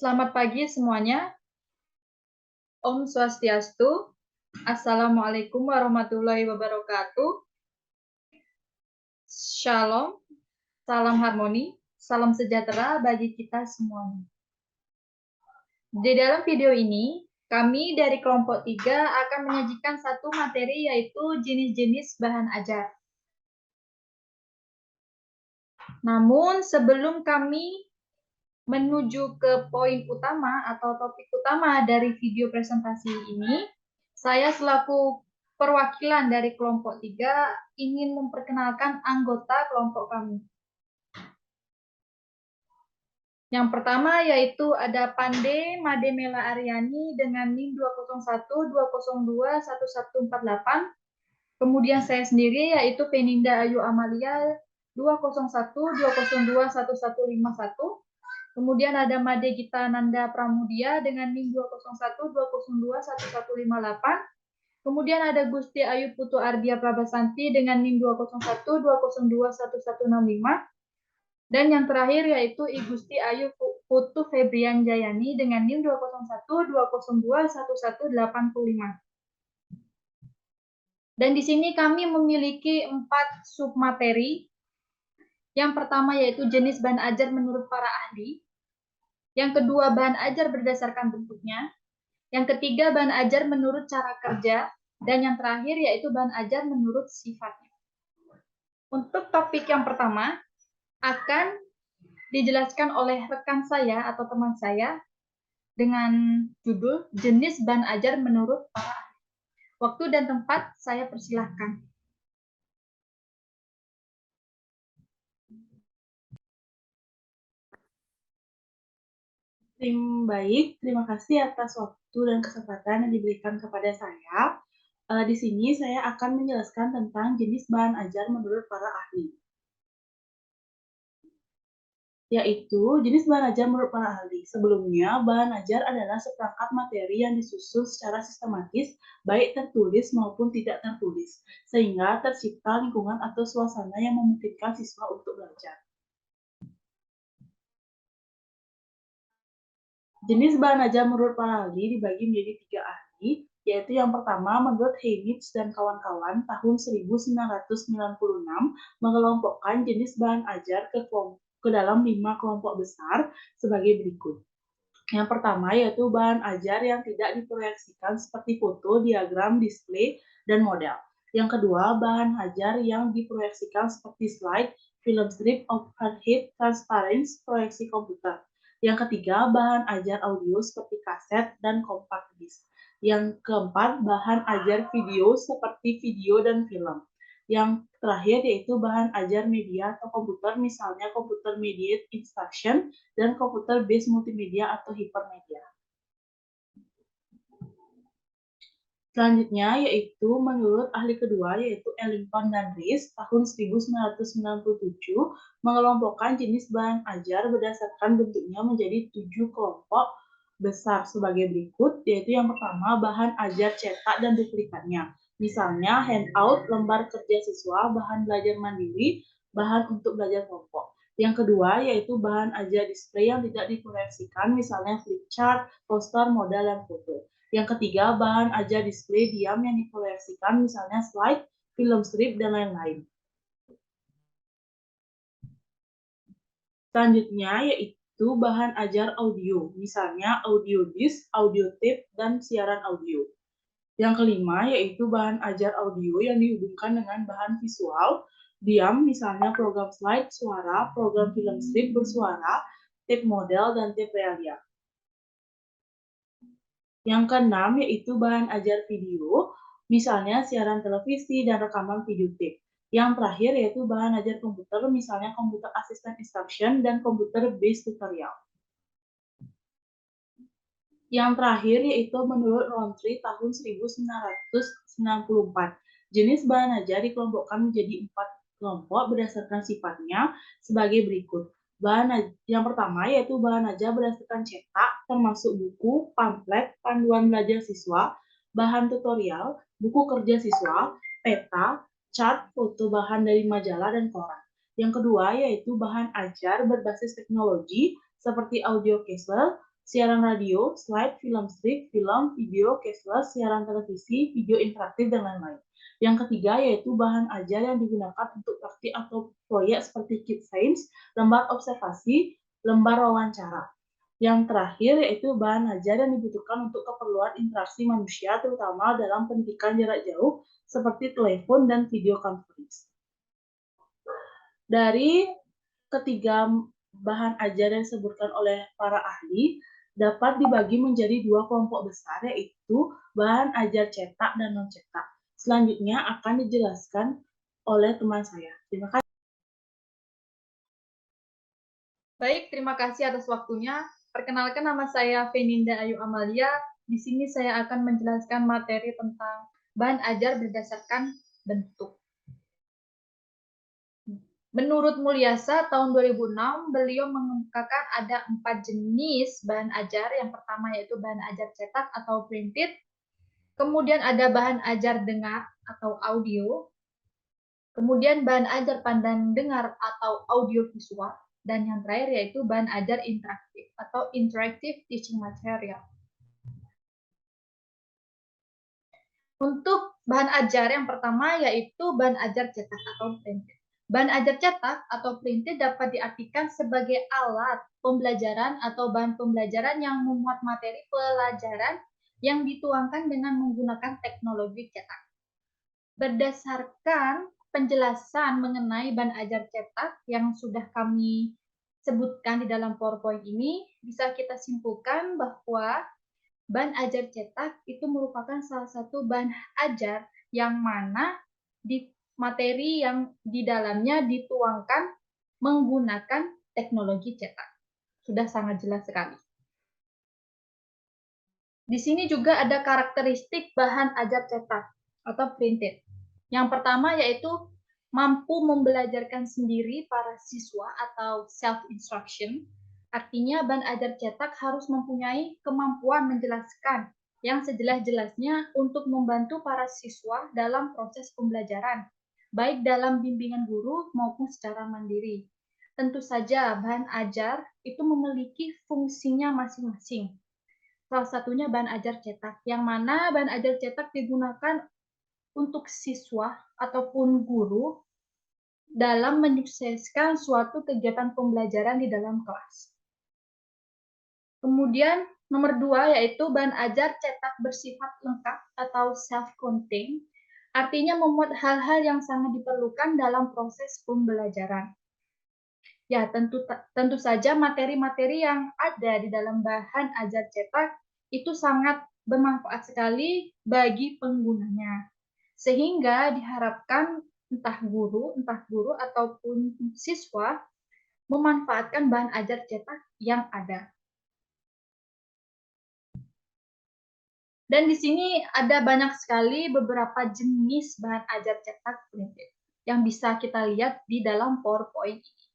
Selamat pagi semuanya. Om Swastiastu. Assalamualaikum warahmatullahi wabarakatuh. Shalom, salam harmoni, salam sejahtera bagi kita semuanya. Di dalam video ini, kami dari kelompok 3 akan menyajikan satu materi yaitu jenis-jenis bahan ajar. Namun sebelum kami menuju ke poin utama atau topik utama dari video presentasi ini, saya selaku perwakilan dari kelompok 3 ingin memperkenalkan anggota kelompok kami. Yang pertama yaitu ada Pande Mademela Aryani dengan NIM 201-202-1148. Kemudian saya sendiri yaitu Peninda Ayu Amalia 201-202-1151. Kemudian ada Made Gita Nanda Pramudia dengan NIM 201-202-1158. Kemudian ada Gusti Ayu Putu Ardia Prabasanti dengan NIM 201-202-1165. Dan yang terakhir yaitu I Gusti Ayu Putu Febrian Jayani dengan NIM 201-202-1185. Dan di sini kami memiliki 4 submateri. Yang pertama yaitu jenis bahan ajar menurut para ahli. Yang kedua, bahan ajar berdasarkan bentuknya. Yang ketiga, bahan ajar menurut cara kerja. Dan yang terakhir yaitu bahan ajar menurut sifatnya. Untuk topik yang pertama, akan dijelaskan oleh rekan saya atau teman saya dengan judul jenis bahan ajar menurut para ahli. Waktu dan tempat saya persilahkan. Baik, terima kasih atas waktu dan kesempatan yang diberikan kepada saya. Di sini saya akan menjelaskan tentang jenis bahan ajar menurut para ahli. Yaitu jenis bahan ajar menurut para ahli. Sebelumnya, bahan ajar adalah seperangkat materi yang disusun secara sistematis, baik tertulis maupun tidak tertulis, sehingga tercipta lingkungan atau suasana yang memungkinkan siswa untuk belajar. Jenis bahan ajar menurut para ahli dibagi menjadi 3 ahli, yaitu yang pertama menurut Heinrich dan kawan-kawan tahun 1996 mengelompokkan jenis bahan ajar ke dalam 5 kelompok besar sebagai berikut. Yang pertama yaitu bahan ajar yang tidak diproyeksikan seperti foto, diagram, display, dan model. Yang kedua, bahan ajar yang diproyeksikan seperti slide, film strip, overhead, transparency, proyeksi komputer. Yang ketiga, bahan ajar audio seperti kaset dan compact disc. Yang keempat, bahan ajar video seperti video dan film. Yang terakhir yaitu bahan ajar media atau komputer, misalnya computer mediated instruction dan computer based multimedia atau hypermedia. Selanjutnya yaitu menurut ahli kedua yaitu Ellington dan Rees tahun 1997 mengelompokkan jenis bahan ajar berdasarkan bentuknya menjadi 7 kelompok besar sebagai berikut, yaitu yang pertama bahan ajar cetak dan duplikatnya. Misalnya handout, lembar kerja siswa, bahan belajar mandiri, bahan untuk belajar kelompok. Yang kedua yaitu bahan ajar display yang tidak diproyeksikan, misalnya flip chart, poster, model, dan foto. Yang ketiga, bahan ajar display diam yang diproyeksikan, misalnya slide, film strip, dan lain-lain. Selanjutnya yaitu bahan ajar audio, misalnya audio disc, audio tape, dan siaran audio. Yang kelima yaitu bahan ajar audio yang dihubungkan dengan bahan visual, diam, misalnya program slide, suara, program film strip bersuara, tape model, dan tape realia. Yang keenam yaitu bahan ajar video, misalnya siaran televisi dan rekaman video tape. Yang terakhir yaitu bahan ajar komputer, misalnya komputer assistant instruction dan komputer based tutorial. Yang terakhir yaitu menurut Rountree tahun 1994. Jenis bahan ajar dikelompokkan menjadi 4 kelompok berdasarkan sifatnya sebagai berikut. Yang pertama yaitu bahan ajar berdasarkan cetak, termasuk buku, pamflet, panduan belajar siswa, bahan tutorial, buku kerja siswa, peta, chart, foto bahan dari majalah dan koran. Yang kedua yaitu bahan ajar berbasis teknologi seperti audio cable, siaran radio, slide, film strip, film, video, cashless, siaran televisi, video interaktif, dan lain-lain. Yang ketiga yaitu bahan ajar yang digunakan untuk praktik atau proyek seperti kit sains, lembar observasi, lembar wawancara. Yang terakhir yaitu bahan ajar yang dibutuhkan untuk keperluan interaksi manusia, terutama dalam pendidikan jarak jauh seperti telepon dan video conference. Dari ketiga bahan ajar yang disebutkan oleh para ahli, dapat dibagi menjadi dua kelompok besar, yaitu bahan ajar cetak dan non-cetak. Selanjutnya akan dijelaskan oleh teman saya. Terima kasih. Baik, terima kasih atas waktunya. Perkenalkan, nama saya Feninda Ayu Amalia. Di sini saya akan menjelaskan materi tentang bahan ajar berdasarkan bentuk. Menurut Mulyasa, tahun 2006, beliau mengemukakan ada 4 jenis bahan ajar. Yang pertama yaitu bahan ajar cetak atau printed. Kemudian ada bahan ajar dengar atau audio. Kemudian bahan ajar pandang dengar atau audio visual. Dan yang terakhir yaitu bahan ajar interaktif atau interactive teaching material. Untuk bahan ajar yang pertama yaitu bahan ajar cetak atau printed. Bahan ajar cetak atau printed dapat diartikan sebagai alat pembelajaran atau bahan pembelajaran yang memuat materi pelajaran yang dituangkan dengan menggunakan teknologi cetak. Berdasarkan penjelasan mengenai bahan ajar cetak yang sudah kami sebutkan di dalam PowerPoint ini, bisa kita simpulkan bahwa bahan ajar cetak itu merupakan salah satu bahan ajar yang mana di materi yang di dalamnya dituangkan menggunakan teknologi cetak. Sudah sangat jelas sekali. Di sini juga ada karakteristik bahan ajar cetak atau printed. Yang pertama yaitu mampu membelajarkan sendiri para siswa atau self-instruction. Artinya bahan ajar cetak harus mempunyai kemampuan menjelaskan yang sejelas-jelasnya untuk membantu para siswa dalam proses pembelajaran, baik dalam bimbingan guru maupun secara mandiri. Tentu saja bahan ajar itu memiliki fungsinya masing-masing. Salah satunya bahan ajar cetak, yang mana bahan ajar cetak digunakan untuk siswa ataupun guru dalam menyukseskan suatu kegiatan pembelajaran di dalam kelas. Kemudian nomor 2 yaitu bahan ajar cetak bersifat lengkap atau self-contained, artinya memuat hal-hal yang sangat diperlukan dalam proses pembelajaran. Ya, tentu saja materi-materi yang ada di dalam bahan ajar cetak itu sangat bermanfaat sekali bagi penggunanya. Sehingga diharapkan entah guru ataupun siswa memanfaatkan bahan ajar cetak yang ada. Dan di sini ada banyak sekali beberapa jenis bahan ajar cetak printed yang bisa kita lihat di dalam PowerPoint ini.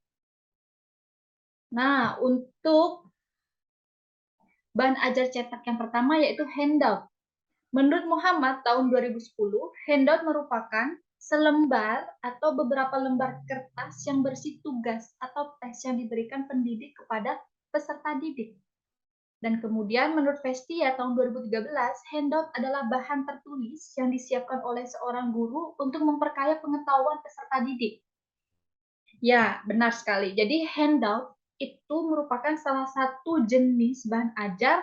Nah, untuk bahan ajar cetak yang pertama yaitu handout. Menurut Muhammad tahun 2010, handout merupakan selembar atau beberapa lembar kertas yang berisi tugas atau tes yang diberikan pendidik kepada peserta didik. Dan kemudian menurut Vestia tahun 2013, handout adalah bahan tertulis yang disiapkan oleh seorang guru untuk memperkaya pengetahuan peserta didik. Ya, benar sekali. Jadi handout itu merupakan salah satu jenis bahan ajar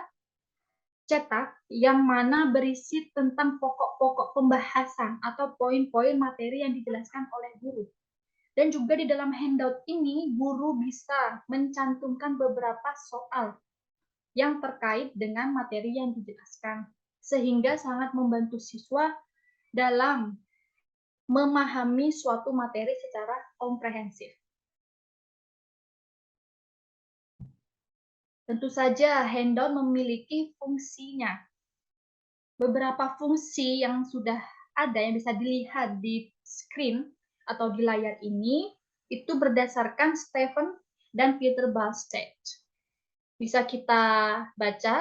cetak yang mana berisi tentang pokok-pokok pembahasan atau poin-poin materi yang dijelaskan oleh guru. Dan juga di dalam handout ini, guru bisa mencantumkan beberapa soal yang terkait dengan materi yang dijelaskan, sehingga sangat membantu siswa dalam memahami suatu materi secara komprehensif. Tentu saja handout memiliki fungsinya. Beberapa fungsi yang sudah ada yang bisa dilihat di screen atau di layar ini itu berdasarkan Stephen dan Peter Balstedt. Bisa kita baca,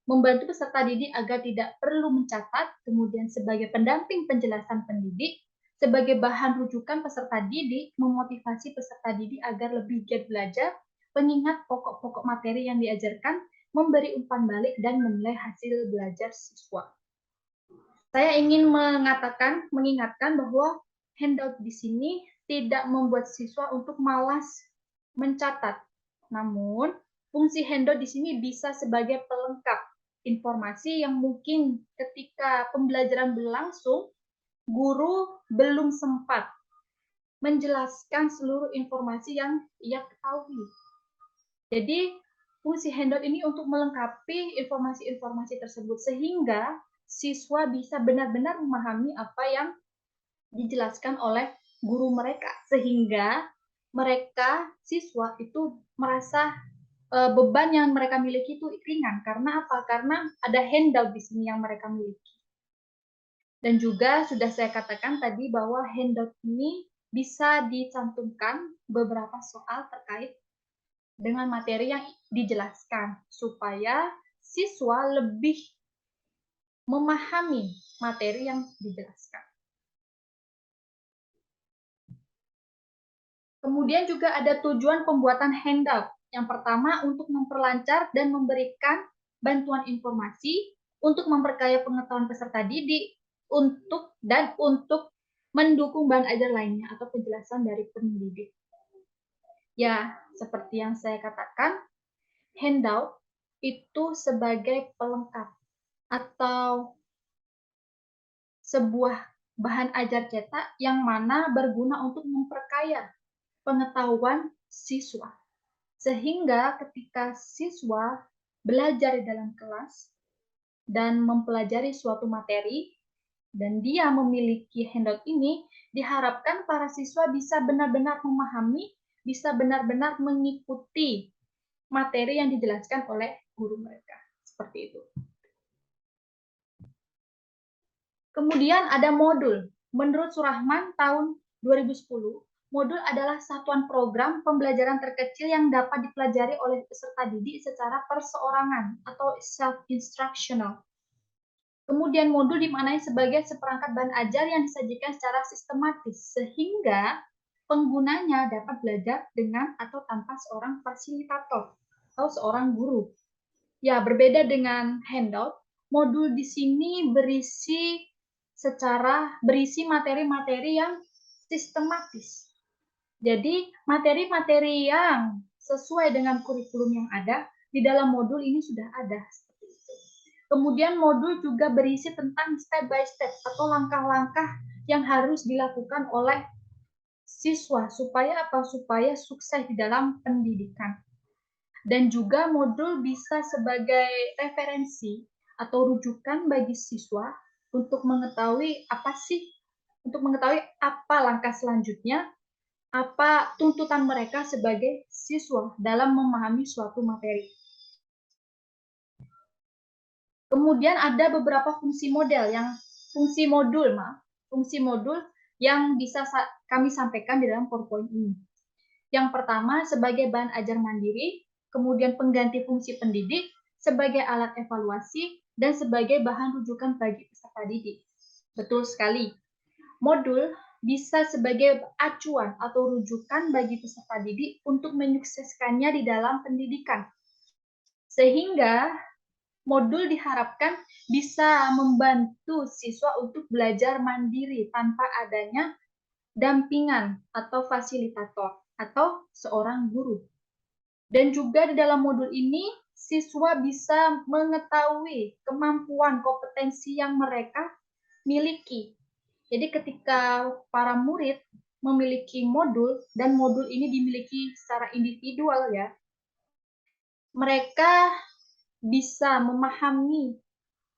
membantu peserta didik agar tidak perlu mencatat, kemudian sebagai pendamping penjelasan pendidik, sebagai bahan rujukan peserta didik, memotivasi peserta didik agar lebih giat belajar, pengingat pokok-pokok materi yang diajarkan, memberi umpan balik dan menilai hasil belajar siswa. Saya ingin mengingatkan bahwa handout di sini tidak membuat siswa untuk malas mencatat. Namun, fungsi handout di sini bisa sebagai pelengkap informasi yang mungkin ketika pembelajaran berlangsung, guru belum sempat menjelaskan seluruh informasi yang ia ketahui. Jadi, fungsi handout ini untuk melengkapi informasi-informasi tersebut sehingga siswa bisa benar-benar memahami apa yang dijelaskan oleh guru mereka, sehingga mereka siswa itu merasa beban yang mereka miliki itu ringan. Karena apa? Karena ada handout di sini yang mereka miliki. Dan juga sudah saya katakan tadi bahwa handout ini bisa dicantumkan beberapa soal terkait dengan materi yang dijelaskan supaya siswa lebih memahami materi yang dijelaskan. Kemudian juga ada tujuan pembuatan handout. Yang pertama untuk memperlancar dan memberikan bantuan informasi untuk memperkaya pengetahuan peserta didik untuk mendukung bahan ajar lainnya atau penjelasan dari pendidik. Ya, seperti yang saya katakan, handout itu sebagai pelengkap atau sebuah bahan ajar cetak yang mana berguna untuk memperkaya pengetahuan siswa. Sehingga ketika siswa belajar di dalam kelas dan mempelajari suatu materi, dan dia memiliki handout ini, diharapkan para siswa bisa benar-benar memahami, bisa benar-benar mengikuti materi yang dijelaskan oleh guru mereka. Seperti itu. Kemudian ada modul. Menurut Surahman tahun 2010, modul adalah satuan program pembelajaran terkecil yang dapat dipelajari oleh peserta didik secara perseorangan atau self-instructional. Kemudian modul dimaknai sebagai seperangkat bahan ajar yang disajikan secara sistematis, sehingga penggunanya dapat belajar dengan atau tanpa seorang fasilitator atau seorang guru. Ya, berbeda dengan handout, modul di sini berisi materi-materi yang sistematis. Jadi, materi-materi yang sesuai dengan kurikulum yang ada di dalam modul ini sudah ada. Kemudian modul juga berisi tentang step by step atau langkah-langkah yang harus dilakukan oleh siswa supaya apa? Supaya sukses di dalam pendidikan. Dan juga modul bisa sebagai referensi atau rujukan bagi siswa untuk mengetahui apa langkah selanjutnya, apa tuntutan mereka sebagai siswa dalam memahami suatu materi. Kemudian ada beberapa fungsi modul yang bisa kami sampaikan di dalam PowerPoint ini. Yang pertama sebagai bahan ajar mandiri, kemudian pengganti fungsi pendidik, sebagai alat evaluasi, dan sebagai bahan rujukan bagi peserta didik. Betul sekali. Modul bisa sebagai acuan atau rujukan bagi peserta didik untuk menyukseskannya di dalam pendidikan. Sehingga modul diharapkan bisa membantu siswa untuk belajar mandiri tanpa adanya dampingan atau fasilitator atau seorang guru. Dan juga di dalam modul ini, siswa bisa mengetahui kemampuan kompetensi yang mereka miliki. Jadi ketika para murid memiliki modul, dan modul ini dimiliki secara individual ya, mereka bisa memahami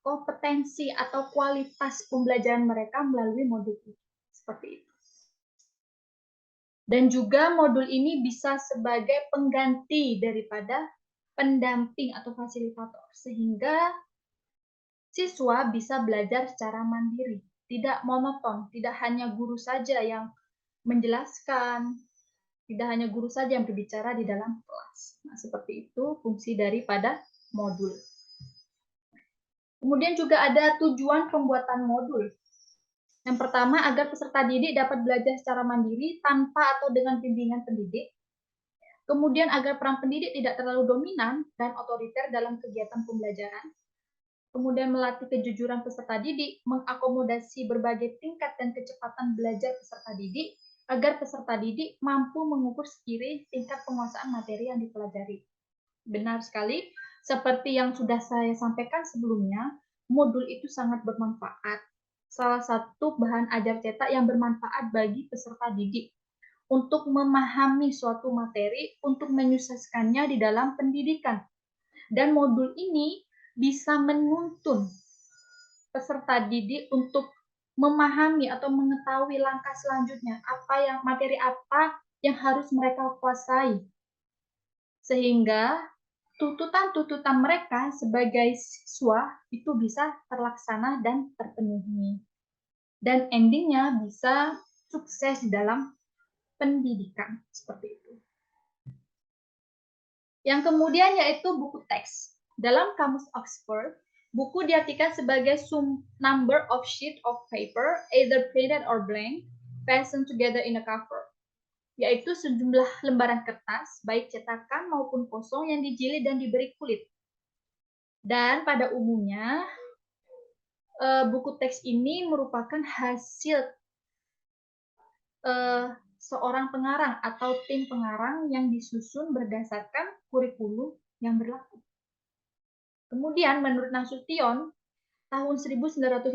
kompetensi atau kualitas pembelajaran mereka melalui modul ini. Seperti itu. Dan juga modul ini bisa sebagai pengganti daripada pendamping atau fasilitator, sehingga siswa bisa belajar secara mandiri, tidak monoton, tidak hanya guru saja yang menjelaskan, tidak hanya guru saja yang berbicara di dalam kelas. Nah, seperti itu fungsi daripada modul. Kemudian juga ada tujuan pembuatan modul. Yang pertama, agar peserta didik dapat belajar secara mandiri tanpa atau dengan bimbingan pendidik. Kemudian agar peran pendidik tidak terlalu dominan dan otoriter dalam kegiatan pembelajaran. Kemudian melatih kejujuran peserta didik, mengakomodasi berbagai tingkat dan kecepatan belajar peserta didik, agar peserta didik mampu mengukur sendiri tingkat penguasaan materi yang dipelajari. Benar sekali, seperti yang sudah saya sampaikan sebelumnya, modul itu sangat bermanfaat. Salah satu bahan ajar cetak yang bermanfaat bagi peserta didik untuk memahami suatu materi, untuk menyukseskannya di dalam pendidikan. Dan modul ini bisa menuntun peserta didik untuk memahami atau mengetahui langkah selanjutnya, materi apa yang harus mereka kuasai. Sehingga tuntutan-tuntutan mereka sebagai siswa itu bisa terlaksana dan terpenuhi. Dan endingnya bisa sukses di dalam pendidikan, seperti itu. Yang kemudian yaitu buku teks. Dalam Kamus Oxford, buku diartikan sebagai some number of sheet of paper, either printed or blank, fastened together in a cover, yaitu sejumlah lembaran kertas, baik cetakan maupun kosong yang dijilid dan diberi kulit. Dan pada umumnya, buku teks ini merupakan hasil seorang pengarang atau tim pengarang yang disusun berdasarkan kurikulum yang berlaku. Kemudian menurut Nasution, tahun 1987,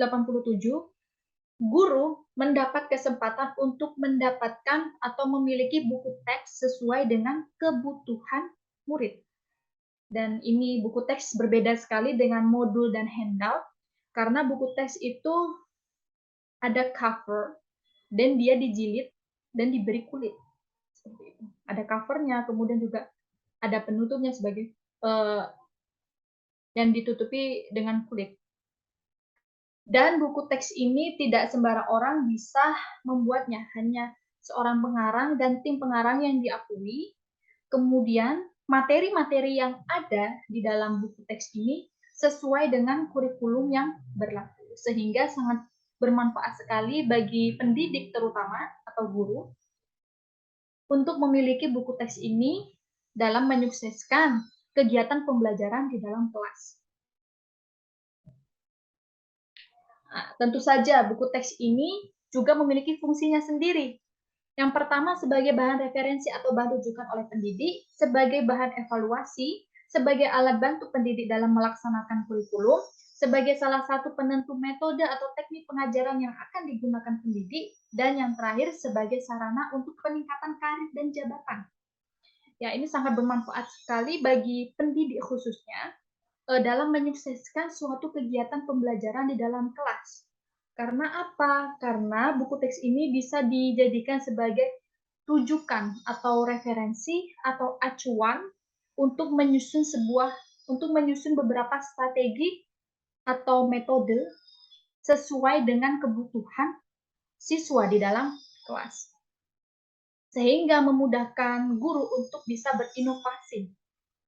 guru mendapat kesempatan untuk mendapatkan atau memiliki buku teks sesuai dengan kebutuhan murid. Dan ini buku teks berbeda sekali dengan modul dan handout, karena buku teks itu ada cover, dan dia dijilid dan diberi kulit. Seperti itu. Ada covernya, kemudian juga ada penutupnya sebagai yang ditutupi dengan kulit. Dan buku teks ini tidak sembarang orang bisa membuatnya, hanya seorang pengarang dan tim pengarang yang diakui. Kemudian materi-materi yang ada di dalam buku teks ini sesuai dengan kurikulum yang berlaku, sehingga sangat bermanfaat sekali bagi pendidik terutama atau guru untuk memiliki buku teks ini dalam menyukseskan kegiatan pembelajaran di dalam kelas. Nah, tentu saja buku teks ini juga memiliki fungsinya sendiri. Yang pertama sebagai bahan referensi atau bahan rujukan oleh pendidik, sebagai bahan evaluasi, sebagai alat bantu pendidik dalam melaksanakan kurikulum, sebagai salah satu penentu metode atau teknik pengajaran yang akan digunakan pendidik, dan yang terakhir sebagai sarana untuk peningkatan karir dan jabatan. Ya, ini sangat bermanfaat sekali bagi pendidik khususnya dalam menyukseskan suatu kegiatan pembelajaran di dalam kelas. Karena apa? Karena buku teks ini bisa dijadikan sebagai rujukan atau referensi atau acuan untuk menyusun beberapa strategi atau metode sesuai dengan kebutuhan siswa di dalam kelas. Sehingga memudahkan guru untuk bisa berinovasi,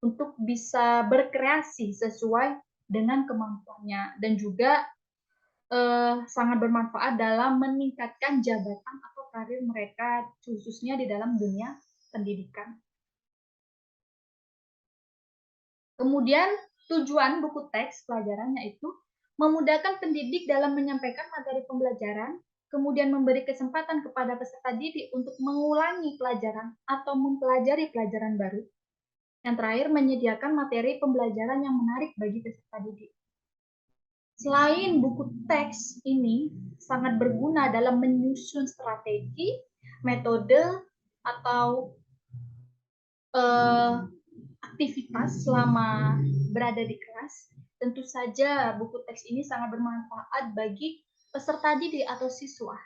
untuk bisa berkreasi sesuai dengan kemampuannya, dan juga sangat bermanfaat dalam meningkatkan jabatan atau karir mereka, khususnya di dalam dunia pendidikan. Kemudian tujuan buku teks pelajarannya itu memudahkan pendidik dalam menyampaikan materi pembelajaran, kemudian memberi kesempatan kepada peserta didik untuk mengulangi pelajaran atau mempelajari pelajaran baru. Yang terakhir, menyediakan materi pembelajaran yang menarik bagi peserta didik. Selain buku teks ini sangat berguna dalam menyusun strategi, metode, atau aktivitas selama berada di kelas, tentu saja buku teks ini sangat bermanfaat bagi peserta didik atau siswa.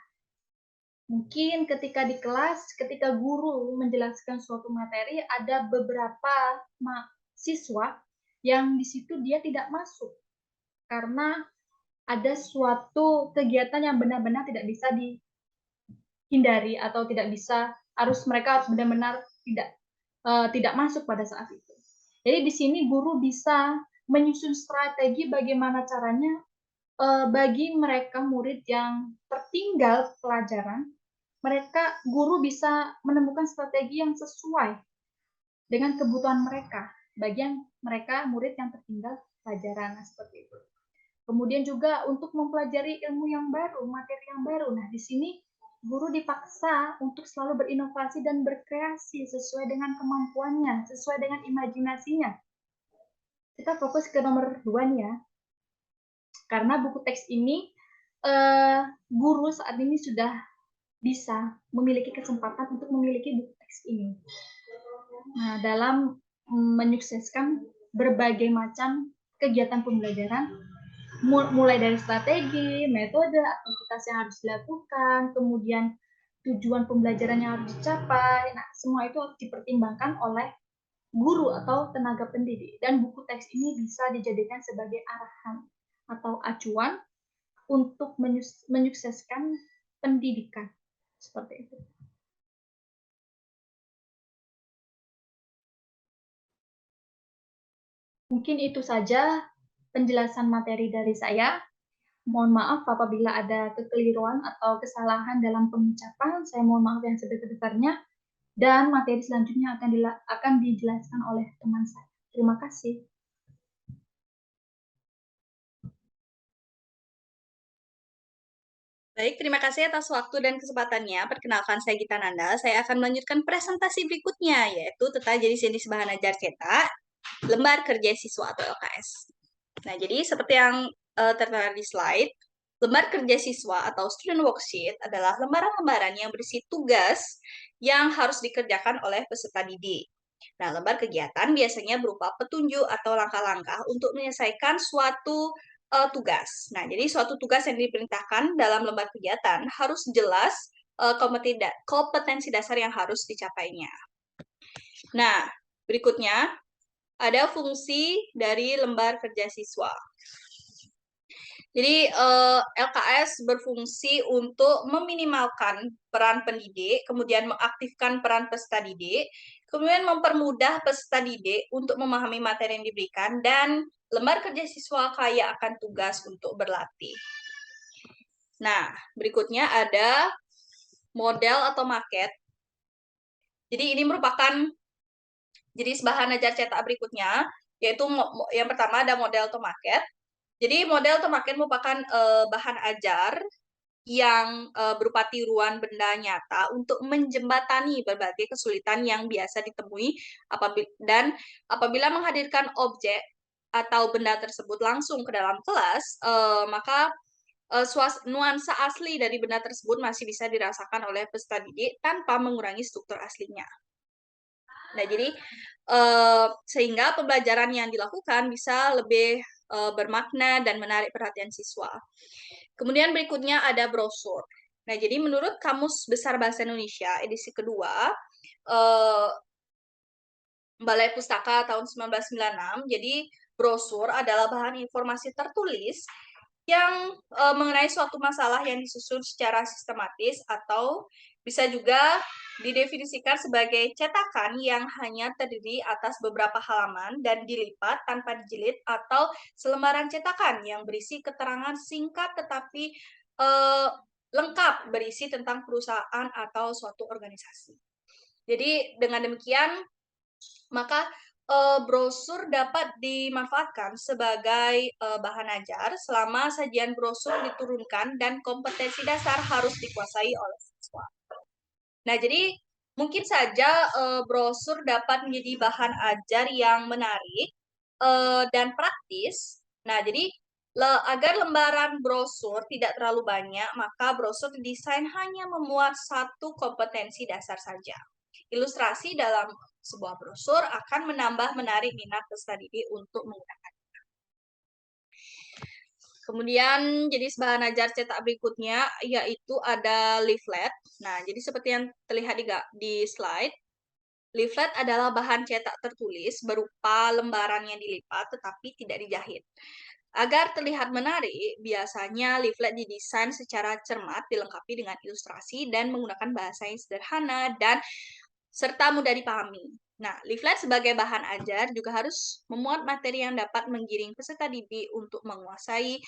Mungkin ketika di kelas, ketika guru menjelaskan suatu materi, ada beberapa siswa yang di situ dia tidak masuk karena ada suatu kegiatan yang benar-benar tidak bisa dihindari atau tidak bisa, mereka harus benar-benar tidak masuk pada saat itu. Jadi di sini guru bisa menyusun strategi bagaimana caranya bagi mereka murid yang tertinggal pelajaran, guru bisa menemukan strategi yang sesuai dengan kebutuhan mereka, bagian mereka murid yang tertinggal pelajaran. Nah, seperti itu. Kemudian juga untuk mempelajari ilmu yang baru, materi yang baru. Nah, di sini guru dipaksa untuk selalu berinovasi dan berkreasi sesuai dengan kemampuannya, sesuai dengan imajinasinya. Kita fokus ke nomor 2 nih ya. Karena buku teks ini guru saat ini sudah bisa memiliki kesempatan untuk memiliki buku teks ini. Nah, dalam menyukseskan berbagai macam kegiatan pembelajaran, mulai dari strategi, metode, aktivitas yang harus dilakukan, kemudian tujuan pembelajaran yang harus dicapai. Nah, semua itu harus dipertimbangkan oleh guru atau tenaga pendidik. Dan buku teks ini bisa dijadikan sebagai arahan atau acuan untuk menyukseskan pendidikan. Seperti itu. Mungkin itu saja penjelasan materi dari saya. Mohon maaf apabila ada kekeliruan atau kesalahan dalam pengucapan. Saya mohon maaf yang sebesar-besarnya. Dan materi selanjutnya akan dijelaskan oleh teman saya. Terima kasih. Baik, terima kasih atas waktu dan kesempatannya. Perkenalkan, saya Gita Nanda. Saya akan melanjutkan presentasi berikutnya, yaitu tentang jenis-jenis bahan ajar cetak, lembar kerja siswa atau LKS. Nah, jadi seperti yang tertera di slide, lembar kerja siswa atau student worksheet adalah lembaran-lembaran yang berisi tugas yang harus dikerjakan oleh peserta didik. Nah, lembar kegiatan biasanya berupa petunjuk atau langkah-langkah untuk menyelesaikan suatu tugas. Nah, jadi suatu tugas yang diperintahkan dalam lembar kegiatan harus jelas kompetensi dasar yang harus dicapainya. Nah, berikutnya ada fungsi dari lembar kerja siswa. Jadi LKS berfungsi untuk meminimalkan peran pendidik, kemudian mengaktifkan peran peserta didik, kemudian mempermudah peserta didik untuk memahami materi yang diberikan, dan lembar kerja siswa kaya akan tugas untuk berlatih. Nah, berikutnya ada model atau maket. Jadi ini merupakan jenis bahan ajar cetak berikutnya, yaitu yang pertama ada model atau maket. Jadi model atau maket merupakan bahan ajar yang berupa tiruan benda nyata untuk menjembatani berbagai kesulitan yang biasa ditemui dan apabila menghadirkan objek atau benda tersebut langsung ke dalam kelas, maka nuansa asli dari benda tersebut masih bisa dirasakan oleh peserta didik tanpa mengurangi struktur aslinya. Nah, jadi sehingga pembelajaran yang dilakukan bisa lebih bermakna dan menarik perhatian siswa. Kemudian berikutnya ada brosur. Nah, jadi menurut Kamus Besar Bahasa Indonesia edisi kedua, Balai Pustaka tahun 1996, jadi brosur adalah bahan informasi tertulis yang mengenai suatu masalah yang disusun secara sistematis atau bisa juga didefinisikan sebagai cetakan yang hanya terdiri atas beberapa halaman dan dilipat tanpa dijilid, atau selembaran cetakan yang berisi keterangan singkat tetapi lengkap berisi tentang perusahaan atau suatu organisasi. Jadi dengan demikian, maka brosur dapat dimanfaatkan sebagai bahan ajar selama sajian brosur diturunkan dan kompetensi dasar harus dikuasai oleh siswa. Nah, jadi mungkin saja brosur dapat menjadi bahan ajar yang menarik dan praktis. Nah, jadi agar lembaran brosur tidak terlalu banyak, maka brosur didesain hanya memuat satu kompetensi dasar saja. Ilustrasi dalam sebuah brosur akan menambah menarik minat peserta didik untuk menggunakan. Kemudian jenis bahan ajar cetak berikutnya yaitu ada leaflet. Nah, jadi seperti yang terlihat di slide, leaflet adalah bahan cetak tertulis berupa lembaran yang dilipat tetapi tidak dijahit. Agar terlihat menarik, biasanya leaflet didesain secara cermat, dilengkapi dengan ilustrasi dan menggunakan bahasa yang sederhana dan serta mudah dipahami. Nah, leaflet sebagai bahan ajar juga harus memuat materi yang dapat menggiring peserta didik untuk menguasai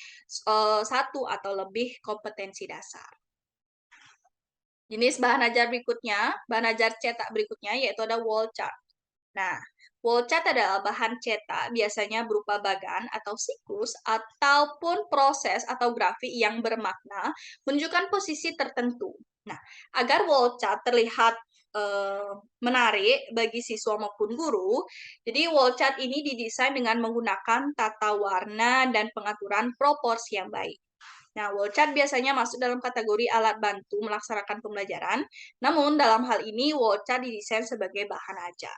satu atau lebih kompetensi dasar. Jenis bahan ajar berikutnya, bahan ajar cetak berikutnya yaitu ada wall chart. Nah, wallchart adalah bahan cetak biasanya berupa bagan atau siklus ataupun proses atau grafik yang bermakna menunjukkan posisi tertentu. Nah, agar wallchart terlihat menarik bagi siswa maupun guru, jadi wallchart ini didesain dengan menggunakan tata warna dan pengaturan proporsi yang baik. Nah, wallchart biasanya masuk dalam kategori alat bantu melaksanakan pembelajaran, namun dalam hal ini wallchart didesain sebagai bahan ajar.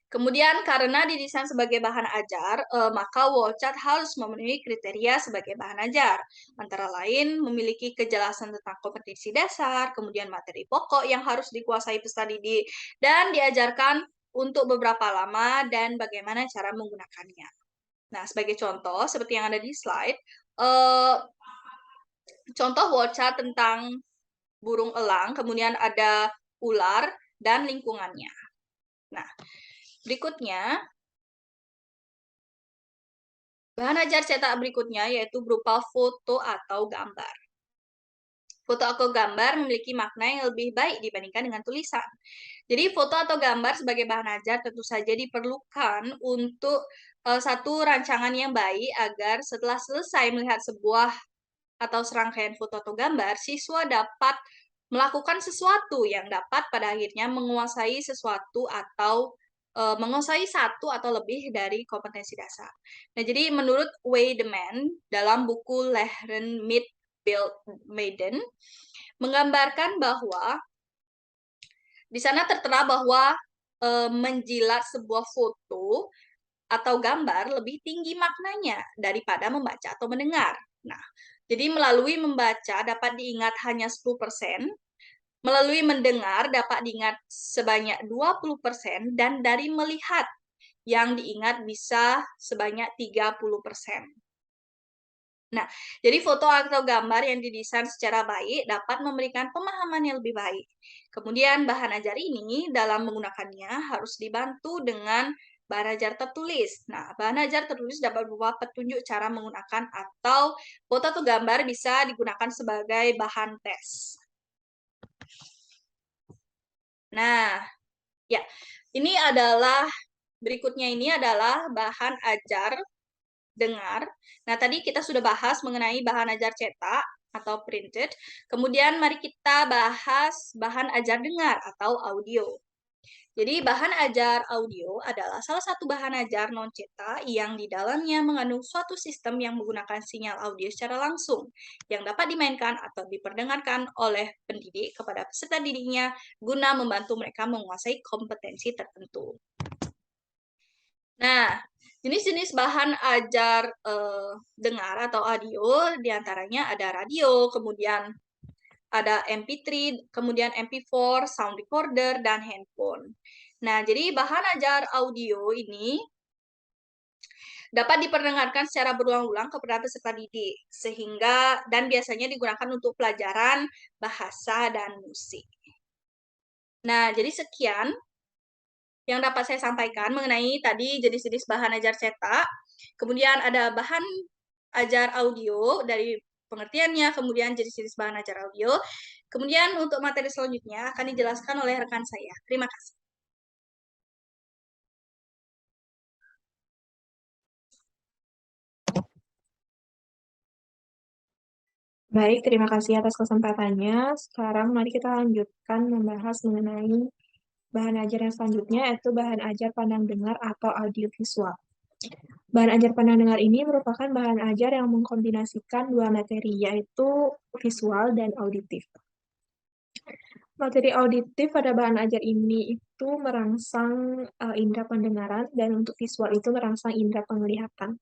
Kemudian karena didesain sebagai bahan ajar, maka wallchart harus memenuhi kriteria sebagai bahan ajar. Antara lain memiliki kejelasan tentang kompetensi dasar, kemudian materi pokok yang harus dikuasai peserta didik, dan diajarkan untuk beberapa lama dan bagaimana cara menggunakannya. Nah, sebagai contoh, seperti yang ada di slide, contoh wallchart tentang burung elang, kemudian ada ular dan lingkungannya. Nah, berikutnya, bahan ajar cetak berikutnya yaitu berupa foto atau gambar. Foto atau gambar memiliki makna yang lebih baik dibandingkan dengan tulisan. Jadi foto atau gambar sebagai bahan ajar tentu saja diperlukan untuk satu rancangan yang baik agar setelah selesai melihat sebuah atau serangkaian foto atau gambar, siswa dapat melakukan sesuatu yang dapat pada akhirnya menguasai sesuatu atau menguasai satu atau lebih dari kompetensi dasar. Nah, jadi menurut Weideman dalam buku Lehren mit Bildmaden menggambarkan bahwa di sana tertera bahwa menjilat sebuah foto atau gambar lebih tinggi maknanya daripada membaca atau mendengar. Nah, jadi melalui membaca dapat diingat hanya 10%, melalui mendengar dapat diingat sebanyak 20%, dan dari melihat yang diingat bisa sebanyak 30%. Nah, jadi foto atau gambar yang didesain secara baik dapat memberikan pemahaman yang lebih baik. Kemudian bahan ajar ini dalam menggunakannya harus dibantu dengan bahan ajar tertulis. Nah, bahan ajar tertulis dapat berupa petunjuk cara menggunakan atau foto atau gambar bisa digunakan sebagai bahan tes. Nah, ya, ini adalah berikutnya ini adalah bahan ajar dengar. Nah, tadi kita sudah bahas mengenai bahan ajar cetak atau printed. Kemudian mari kita bahas bahan ajar dengar atau audio. Jadi bahan ajar audio adalah salah satu bahan ajar non-cetak yang di dalamnya mengandung suatu sistem yang menggunakan sinyal audio secara langsung yang dapat dimainkan atau diperdengarkan oleh pendidik kepada peserta didiknya guna membantu mereka menguasai kompetensi tertentu. Nah, jenis-jenis bahan ajar dengar atau audio diantaranya ada radio, kemudian ada MP3, kemudian MP4, sound recorder, dan handphone. Nah, jadi bahan ajar audio ini dapat diperdengarkan secara berulang-ulang kepada peserta didik, sehingga dan biasanya digunakan untuk pelajaran bahasa dan musik. Nah, jadi sekian yang dapat saya sampaikan mengenai tadi jenis-jenis bahan ajar cetak. Kemudian ada bahan ajar audio dari pengertiannya, kemudian jenis-jenis bahan ajar audio. Kemudian untuk materi selanjutnya akan dijelaskan oleh rekan saya. Terima kasih. Baik, terima kasih atas kesempatannya. Sekarang mari kita lanjutkan membahas mengenai bahan ajar yang selanjutnya, yaitu bahan ajar pandang dengar atau audiovisual. Bahan ajar pandang dengar ini merupakan bahan ajar yang mengkombinasikan dua materi, yaitu visual dan auditif. Materi auditif pada bahan ajar ini itu merangsang indera pendengaran, dan untuk visual itu merangsang indera penglihatan.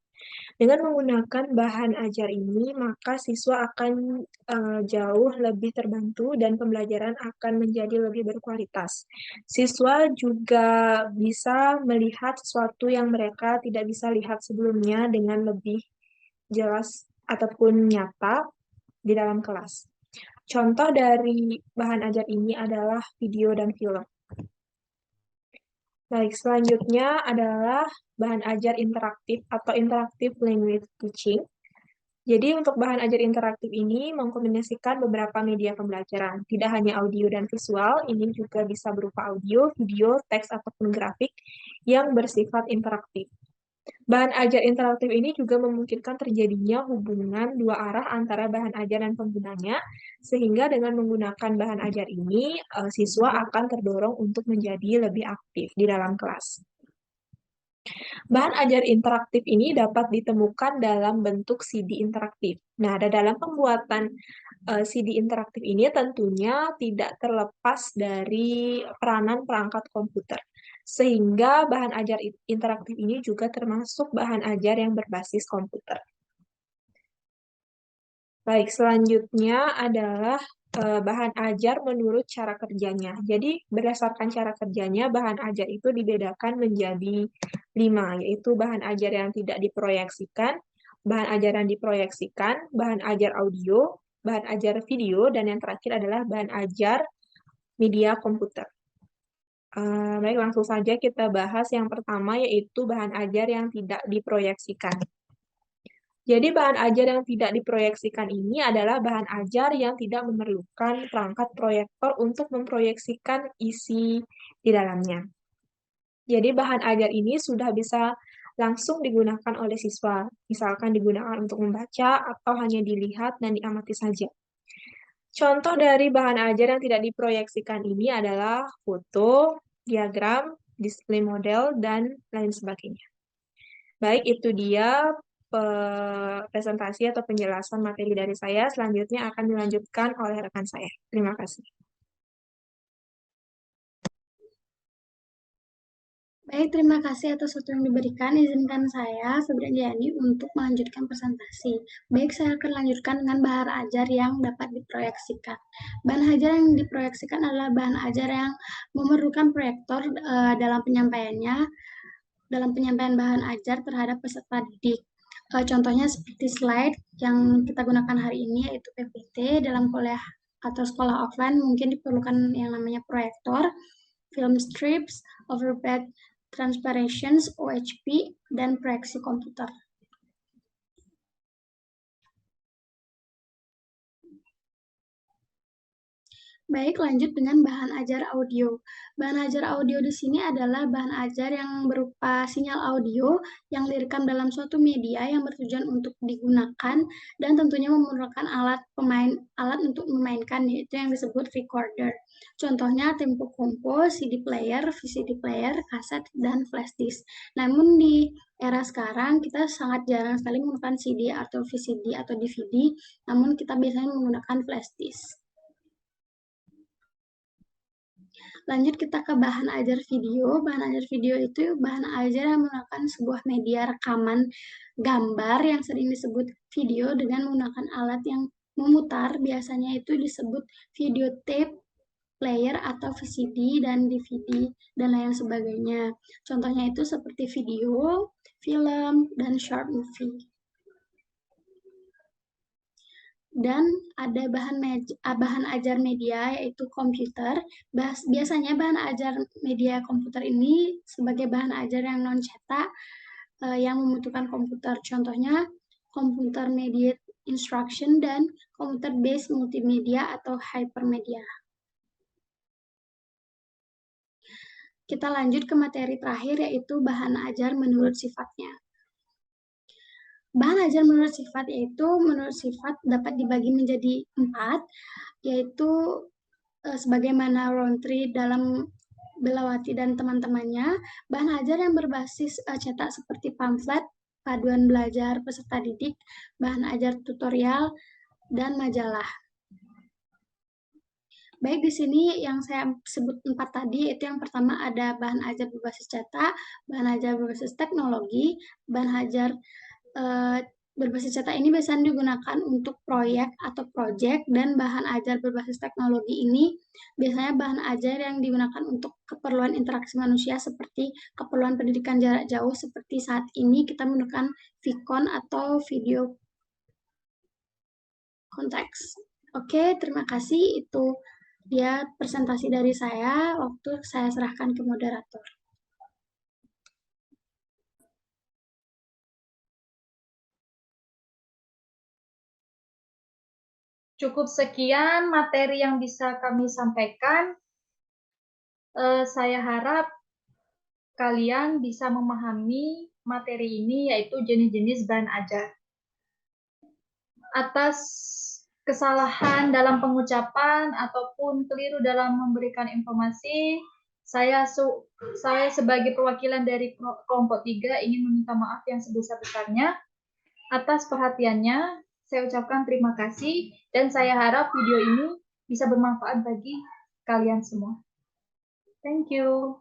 Dengan menggunakan bahan ajar ini, maka siswa akan jauh lebih terbantu dan pembelajaran akan menjadi lebih berkualitas. Siswa juga bisa melihat sesuatu yang mereka tidak bisa lihat sebelumnya dengan lebih jelas ataupun nyata di dalam kelas. Contoh dari bahan ajar ini adalah video dan film. Baik, selanjutnya adalah bahan ajar interaktif atau interactive language teaching. Jadi untuk bahan ajar interaktif ini mengkombinasikan beberapa media pembelajaran, tidak hanya audio dan visual, ini juga bisa berupa audio, video, teks, ataupun grafik yang bersifat interaktif. Bahan ajar interaktif ini juga memungkinkan terjadinya hubungan dua arah antara bahan ajar dan penggunanya, sehingga dengan menggunakan bahan ajar ini, siswa akan terdorong untuk menjadi lebih aktif di dalam kelas. Bahan ajar interaktif ini dapat ditemukan dalam bentuk CD interaktif. Nah, dalam pembuatan CD interaktif ini tentunya tidak terlepas dari peranan perangkat komputer. Sehingga bahan ajar interaktif ini juga termasuk bahan ajar yang berbasis komputer. Baik, selanjutnya adalah bahan ajar menurut cara kerjanya. Jadi, berdasarkan cara kerjanya, bahan ajar itu dibedakan menjadi 5, yaitu bahan ajar yang tidak diproyeksikan, bahan ajar yang diproyeksikan, bahan ajar audio, bahan ajar video, dan yang terakhir adalah bahan ajar media komputer. Baik, langsung saja kita bahas yang pertama, yaitu bahan ajar yang tidak diproyeksikan. Jadi bahan ajar yang tidak diproyeksikan ini adalah bahan ajar yang tidak memerlukan perangkat proyektor untuk memproyeksikan isi di dalamnya. Jadi bahan ajar ini sudah bisa langsung digunakan oleh siswa, misalkan digunakan untuk membaca atau hanya dilihat dan diamati saja. Contoh dari bahan ajar yang tidak diproyeksikan ini adalah foto, diagram, display model, dan lain sebagainya. Baik, itu dia presentasi atau penjelasan materi dari saya. Selanjutnya akan dilanjutkan oleh rekan saya. Terima kasih. Baik, terima kasih atas waktu yang diberikan. Izinkan saya, Febriani, untuk melanjutkan presentasi. Baik, saya akan lanjutkan dengan bahan ajar yang dapat diproyeksikan. Bahan ajar yang diproyeksikan adalah bahan ajar yang memerlukan proyektor dalam penyampaiannya, dalam penyampaian bahan ajar terhadap peserta didik. Contohnya seperti slide yang kita gunakan hari ini, yaitu PPT. Dalam kuliah atau sekolah offline mungkin diperlukan yang namanya proyektor, film strips, overhead transparencies, OHP, dan proyeksi komputer. Baik, lanjut dengan bahan ajar audio. Bahan ajar audio di sini adalah bahan ajar yang berupa sinyal audio yang direkam dalam suatu media yang bertujuan untuk digunakan dan tentunya memerlukan alat untuk memainkan, yaitu yang disebut recorder. Contohnya Tempo Compo, CD player, VCD player, kaset, dan flash disk. Namun di era sekarang kita sangat jarang sekali menggunakan CD atau VCD atau DVD, namun kita biasanya menggunakan flash disk. Lanjut kita ke bahan ajar video. Bahan ajar video itu bahan ajar yang menggunakan sebuah media rekaman gambar yang sering disebut video dengan menggunakan alat yang memutar, biasanya itu disebut videotape player atau VCD dan DVD dan lain sebagainya. Contohnya itu seperti video, film, dan short movie. Dan ada bahan ajar media yaitu komputer. Biasanya bahan ajar media komputer ini sebagai bahan ajar yang non-cetak yang membutuhkan komputer. Contohnya computer mediated instruction dan computer based multimedia atau hypermedia. Kita lanjut ke materi terakhir yaitu bahan ajar menurut sifatnya. Bahan ajar menurut sifat yaitu menurut sifat dapat dibagi menjadi 4, yaitu sebagaimana Rountree dalam Belawati dan teman-temannya, bahan ajar yang berbasis cetak seperti pamflet, panduan belajar peserta didik, bahan ajar tutorial, dan majalah. Baik, di sini yang saya sebut 4 tadi, itu yang pertama ada bahan ajar berbasis cetak, bahan ajar berbasis teknologi, bahan ajar berbasis cetak ini biasanya digunakan untuk proyek atau project, dan bahan ajar berbasis teknologi ini biasanya bahan ajar yang digunakan untuk keperluan interaksi manusia seperti keperluan pendidikan jarak jauh, seperti saat ini kita menggunakan VCon atau video konteks. Oke, terima kasih. Itu dia presentasi dari saya. Waktu saya serahkan ke moderator. Cukup sekian materi yang bisa kami sampaikan. Saya harap kalian bisa memahami materi ini, yaitu jenis-jenis bahan ajar. Atas kesalahan dalam pengucapan ataupun keliru dalam memberikan informasi, saya sebagai perwakilan dari kelompok 3 ingin meminta maaf yang sebesar-besarnya. Atas perhatiannya, saya ucapkan terima kasih dan saya harap video ini bisa bermanfaat bagi kalian semua. Thank you.